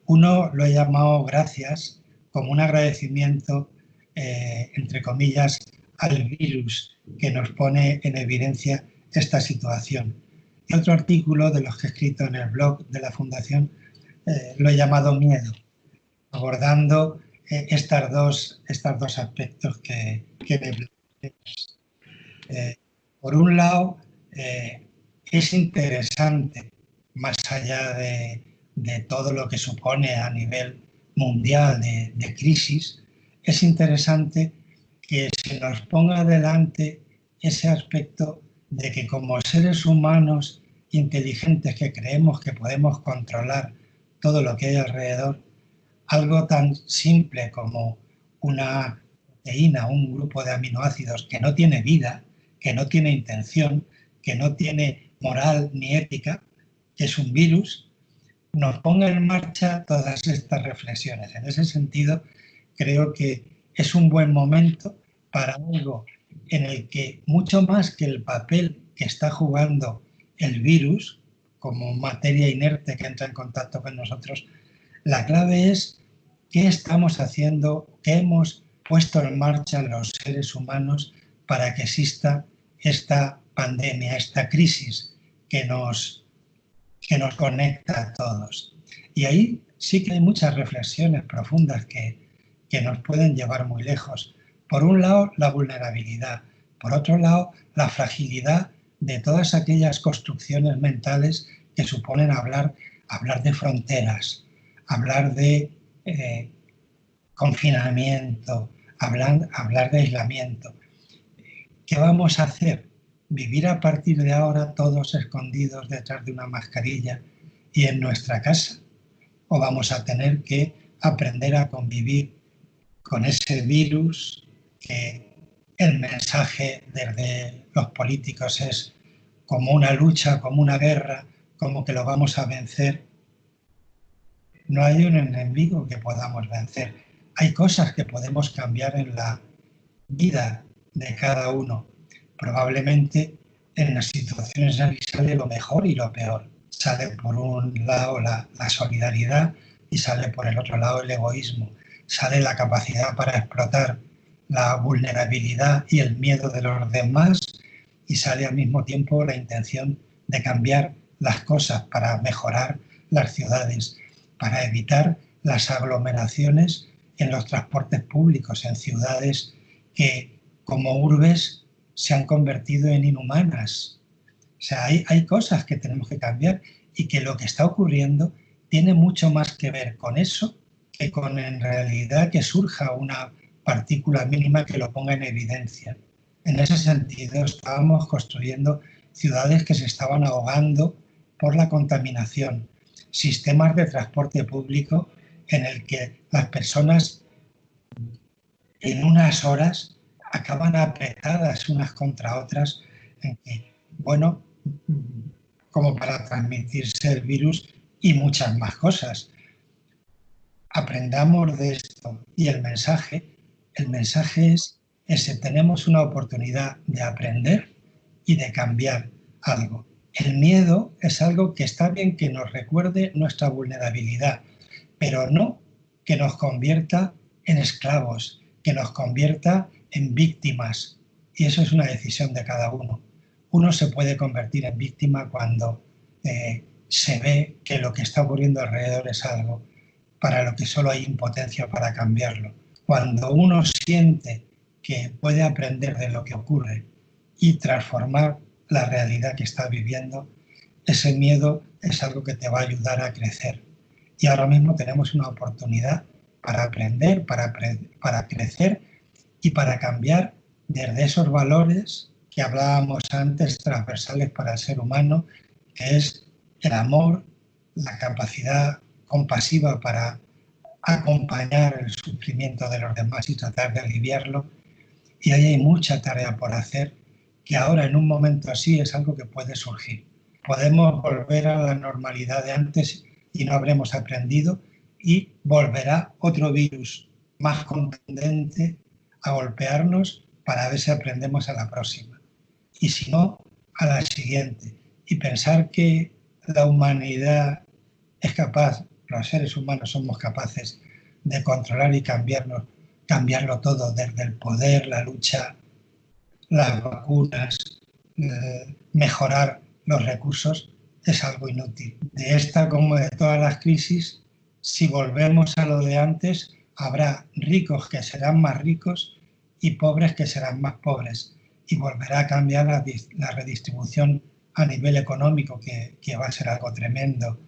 [SPEAKER 2] Uno lo he llamado Gracias, como un agradecimiento, entre comillas, al virus que nos pone en evidencia esta situación. Y otro artículo de los que he escrito en el blog de la Fundación lo he llamado Miedo, abordando estos dos aspectos que me planteas. Por un lado, es interesante, más allá de todo lo que supone a nivel mundial de crisis, es interesante que se nos ponga delante ese aspecto de que como seres humanos inteligentes que creemos que podemos controlar todo lo que hay alrededor, algo tan simple como una proteína, un grupo de aminoácidos que no tiene vida, que no tiene intención, que no tiene moral ni ética, que es un virus, nos ponga en marcha todas estas reflexiones. En ese sentido, creo que es un buen momento para algo en el que, mucho más que el papel que está jugando el virus como materia inerte que entra en contacto con nosotros, la clave es qué estamos haciendo, qué hemos puesto en marcha los seres humanos para que exista esta pandemia, esta crisis que nos conecta a todos. Y ahí sí que hay muchas reflexiones profundas que nos pueden llevar muy lejos. Por un lado, la vulnerabilidad. Por otro lado, la fragilidad de todas aquellas construcciones mentales que suponen hablar de fronteras, hablar de confinamiento, hablar de aislamiento. ¿Qué vamos a hacer? ¿Vivir a partir de ahora todos escondidos detrás de una mascarilla y en nuestra casa? ¿O vamos a tener que aprender a convivir con ese virus que el mensaje desde los políticos es como una lucha, como una guerra como que lo vamos a vencer. No hay un enemigo que podamos vencer. Hay cosas que podemos cambiar en la vida de cada uno. Probablemente en las situaciones aquí sale lo mejor y lo peor. Sale por un lado la solidaridad y sale por el otro lado el egoísmo. Sale la capacidad para explotar la vulnerabilidad y el miedo de los demás y sale al mismo tiempo la intención de cambiar las cosas para mejorar las ciudades, para evitar las aglomeraciones en los transportes públicos, en ciudades que como urbes se han convertido en inhumanas. O sea, hay cosas que tenemos que cambiar y que lo que está ocurriendo tiene mucho más que ver con eso que con en realidad que surja una partícula mínima que lo ponga en evidencia. En ese sentido, estábamos construyendo ciudades que se estaban ahogando por la contaminación, sistemas de transporte público en el que las personas en unas horas acaban apretadas unas contra otras, en que, bueno, como para transmitirse el virus y muchas más cosas. Aprendamos de esto y el mensaje es ese: tenemos una oportunidad de aprender y de cambiar algo. El miedo es algo que está bien que nos recuerde nuestra vulnerabilidad, pero no que nos convierta en esclavos, que nos convierta en víctimas. Y eso es una decisión de cada uno. Uno se puede convertir en víctima cuando se ve que lo que está ocurriendo alrededor es algo para lo que solo hay impotencia para cambiarlo. Cuando uno siente que puede aprender de lo que ocurre y transformar la realidad que está viviendo, ese miedo es algo que te va a ayudar a crecer. Y ahora mismo tenemos una oportunidad para aprender, para crecer y para cambiar desde esos valores que hablábamos antes, transversales para el ser humano, que es el amor, la capacidad compasiva para acompañar el sufrimiento de los demás y tratar de aliviarlo. Y ahí hay mucha tarea por hacer, que ahora en un momento así es algo que puede surgir. Podemos volver a la normalidad de antes y no habremos aprendido, y volverá otro virus más contundente a golpearnos para ver si aprendemos a la próxima. Y si no, a la siguiente. Y pensar que la humanidad es capaz, los seres humanos somos capaces de controlar y cambiarlo todo, desde el poder, la lucha, las vacunas, mejorar los recursos, es algo inútil. De esta como de todas las crisis, si volvemos a lo de antes, habrá ricos que serán más ricos y pobres que serán más pobres. Y volverá a cambiar la redistribución a nivel económico, que va a ser algo tremendo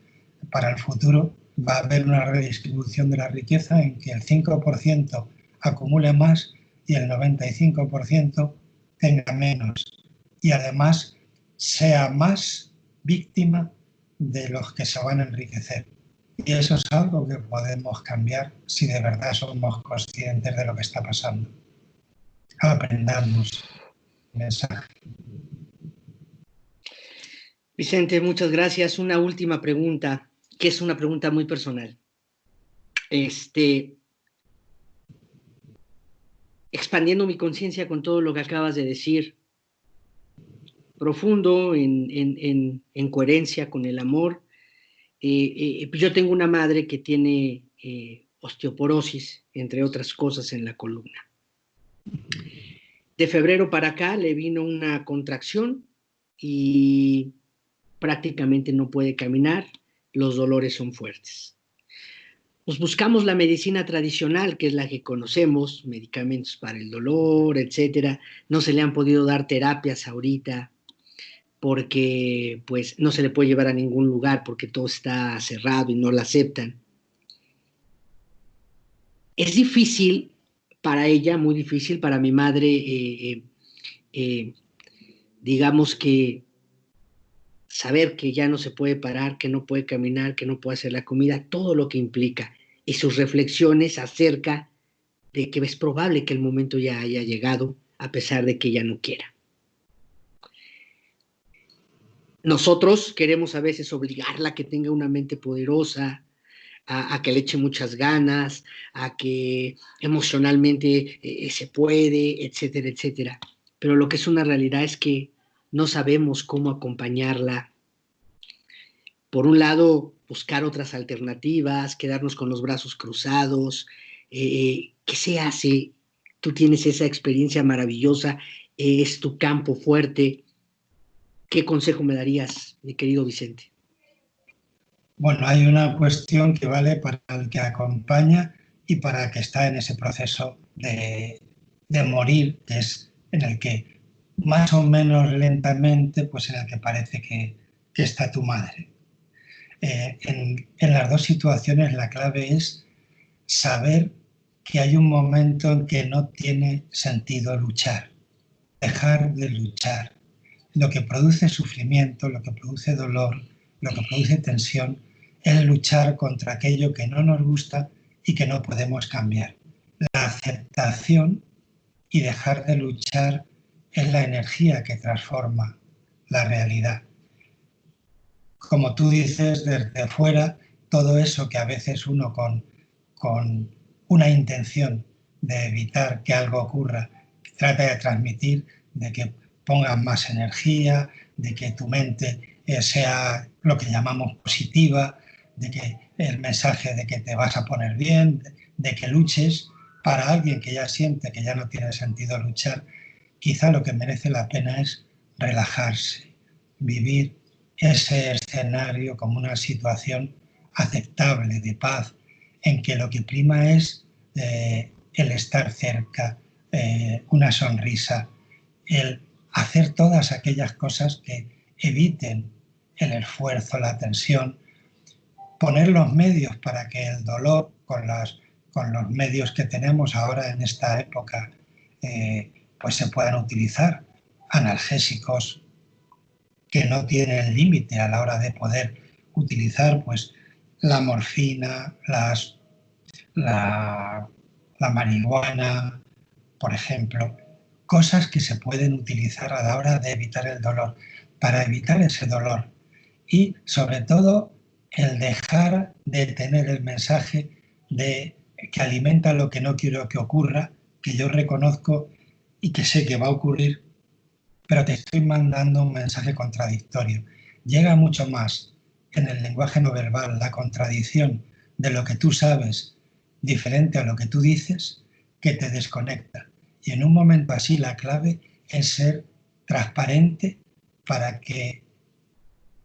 [SPEAKER 2] para el futuro. Va a haber una redistribución de la riqueza en que el 5% acumule más y el 95% tenga menos, y además sea más víctima de los que se van a enriquecer. Y eso es algo que podemos cambiar si de verdad somos conscientes de lo que está pasando. Aprendamos. Mensaje.
[SPEAKER 1] Vicente, muchas gracias. Una última pregunta, que es una pregunta muy personal. Expandiendo mi conciencia con todo lo que acabas de decir, profundo, en coherencia con el amor. Pues yo tengo una madre que tiene osteoporosis, entre otras cosas, en la columna. De febrero para acá le vino una contracción y prácticamente no puede caminar, los dolores son fuertes. Pues buscamos la medicina tradicional, que es la que conocemos, medicamentos para el dolor, etcétera. No se le han podido dar terapias ahorita porque pues no se le puede llevar a ningún lugar porque todo está cerrado y no la aceptan. Es difícil para ella, muy difícil para mi madre, digamos que saber que ya no se puede parar, que no puede caminar, que no puede hacer la comida, todo lo que implica, y sus reflexiones acerca de que es probable que el momento ya haya llegado, a pesar de que ella no quiera. Nosotros queremos a veces obligarla a que tenga una mente poderosa, a que le eche muchas ganas, a que emocionalmente se puede, etcétera, etcétera. Pero lo que es una realidad es que no sabemos cómo acompañarla. Por un lado, buscar otras alternativas, quedarnos con los brazos cruzados. ¿Qué se hace? Tú tienes esa experiencia maravillosa, es tu campo fuerte. ¿Qué consejo me darías, mi querido Vicente?
[SPEAKER 2] Bueno, hay una cuestión que vale para el que acompaña y para el que está en ese proceso de morir, que es en el que más o menos lentamente, pues en el que parece que está tu madre. En las dos situaciones la clave es saber que hay un momento en que no tiene sentido luchar, dejar de luchar. Lo que produce sufrimiento, lo que produce dolor, lo que produce tensión, es luchar contra aquello que no nos gusta y que no podemos cambiar. La aceptación y dejar de luchar es la energía que transforma la realidad. Como tú dices, desde fuera, todo eso que a veces uno con una intención de evitar que algo ocurra, trata de transmitir, de que pongas más energía, de que tu mente sea lo que llamamos positiva, de que el mensaje de que te vas a poner bien, de que luches para alguien que ya siente que ya no tiene sentido luchar, quizá lo que merece la pena es relajarse, vivir ese escenario como una situación aceptable, de paz, en que lo que prima es el estar cerca, una sonrisa, el hacer todas aquellas cosas que eviten el esfuerzo, la tensión, poner los medios para que el dolor, con los medios que tenemos ahora en esta época, pues se puedan utilizar analgésicos que no tienen límite a la hora de poder utilizar pues la morfina, la marihuana, por ejemplo, cosas que se pueden utilizar a la hora de evitar el dolor, para evitar ese dolor. Y sobre todo el dejar de tener el mensaje de que alimenta lo que no quiero que ocurra, que yo reconozco y que sé que va a ocurrir, pero te estoy mandando un mensaje contradictorio. Llega mucho más en el lenguaje no verbal la contradicción de lo que tú sabes diferente a lo que tú dices, que te desconecta. Y en un momento así la clave es ser transparente para que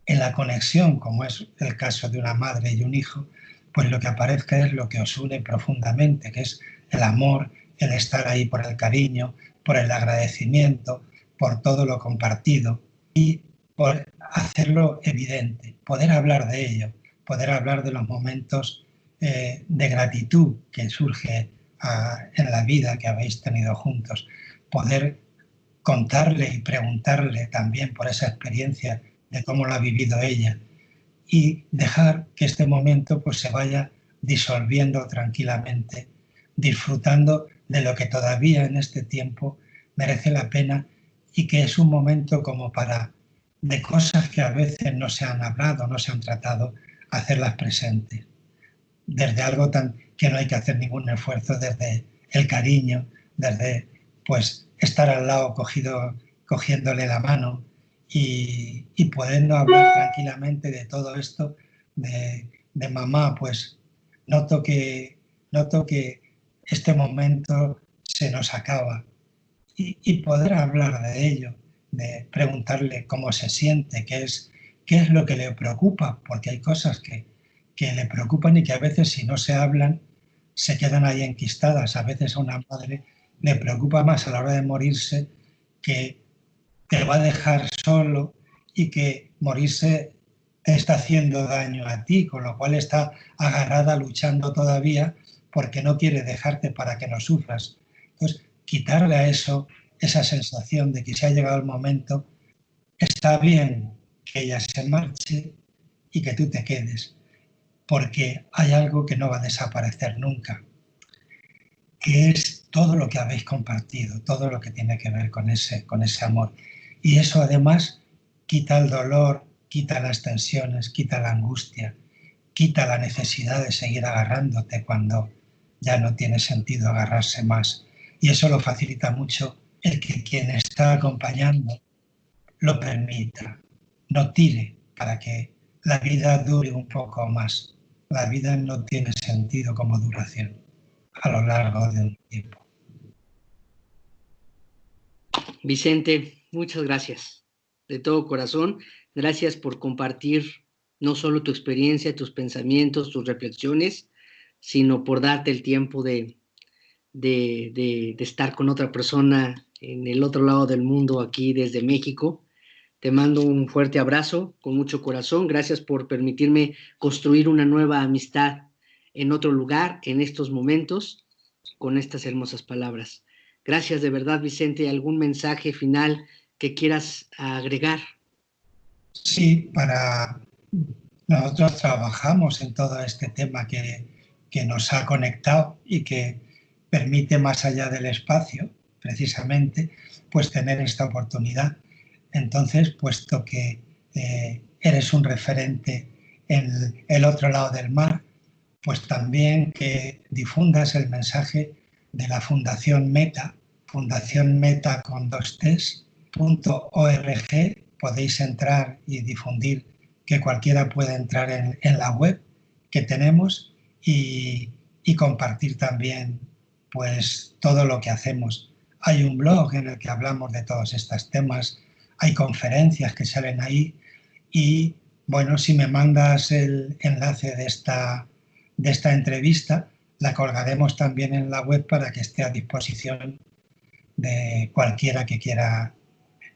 [SPEAKER 2] en la conexión, como es el caso de una madre y un hijo, pues lo que aparezca es lo que os une profundamente, que es el amor, el estar ahí por el cariño, por el agradecimiento, por todo lo compartido y por hacerlo evidente, poder hablar de ello, poder hablar de los momentos de gratitud que surge en la vida que habéis tenido juntos, poder contarle y preguntarle también por esa experiencia de cómo lo ha vivido ella y dejar que este momento pues se vaya disolviendo tranquilamente, disfrutando de lo que todavía en este tiempo merece la pena y que es un momento como para, de cosas que a veces no se han hablado, no se han tratado, hacerlas presentes. Desde algo tan que no hay que hacer ningún esfuerzo, desde el cariño, desde pues estar al lado cogiéndole la mano y pudiendo hablar tranquilamente de todo esto, de mamá, pues noto que este momento se nos acaba y poder hablar de ello, de preguntarle cómo se siente, qué es lo que le preocupa, porque hay cosas que le preocupan y que a veces si no se hablan se quedan ahí enquistadas. A veces a una madre le preocupa más a la hora de morirse que te va a dejar solo y que morirse te está haciendo daño a ti, con lo cual está agarrada luchando todavía porque no quiere dejarte para que no sufras. Entonces, quitarle a eso esa sensación de que se ha llegado el momento, está bien que ella se marche y que tú te quedes, porque hay algo que no va a desaparecer nunca, que es todo lo que habéis compartido, todo lo que tiene que ver con ese amor. Y eso además quita el dolor quita las tensiones, quita la angustia, quita la necesidad de seguir agarrándote cuando ya no tiene sentido agarrarse más. Y eso lo facilita mucho el que quien está acompañando lo permita, no tire para que la vida dure un poco más. La vida no tiene sentido como duración a lo largo de un tiempo.
[SPEAKER 1] Vicente, muchas gracias. De todo corazón, gracias por compartir no solo tu experiencia, tus pensamientos, tus reflexiones, sino por darte el tiempo de estar con otra persona en el otro lado del mundo, aquí desde México. Te mando un fuerte abrazo con mucho corazón. Gracias por permitirme construir una nueva amistad en otro lugar, en estos momentos, con estas hermosas palabras. Gracias de verdad, Vicente. ¿Algún mensaje final que quieras agregar?
[SPEAKER 2] Sí, nosotros trabajamos en todo este tema que nos ha conectado y que permite, más allá del espacio, precisamente, pues tener esta oportunidad. Entonces, puesto que eres un referente en el otro lado del mar, pues también que difundas el mensaje de la Fundación Meta con 2ts.org. Podéis entrar y difundir, que cualquiera puede entrar en la web que tenemos y compartir también pues todo lo que hacemos. Hay un blog en el que hablamos de todos estos temas, hay conferencias que salen ahí y bueno, si me mandas el enlace de esta entrevista, la colgaremos también en la web para que esté a disposición de cualquiera que quiera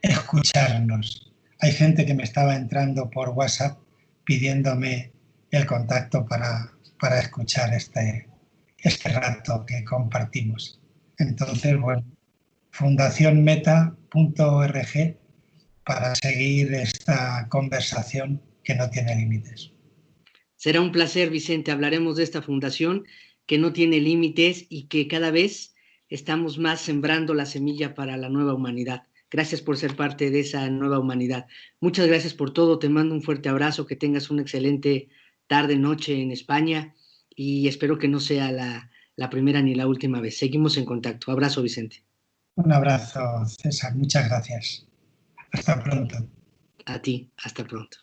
[SPEAKER 2] escucharnos. Hay gente que me estaba entrando por WhatsApp pidiéndome el contacto para escuchar este rato que compartimos. Entonces, bueno, fundacionmeta.org para seguir esta conversación que no tiene límites.
[SPEAKER 1] Será un placer, Vicente. Hablaremos de esta fundación que no tiene límites y que cada vez estamos más sembrando la semilla para la nueva humanidad. Gracias por ser parte de esa nueva humanidad. Muchas gracias por todo. Te mando un fuerte abrazo. Que tengas una excelente tarde, noche en España y espero que no sea la primera ni la última vez. Seguimos en contacto. Abrazo, Vicente.
[SPEAKER 2] Un abrazo, César. Muchas gracias. Hasta pronto.
[SPEAKER 1] A ti. Hasta pronto.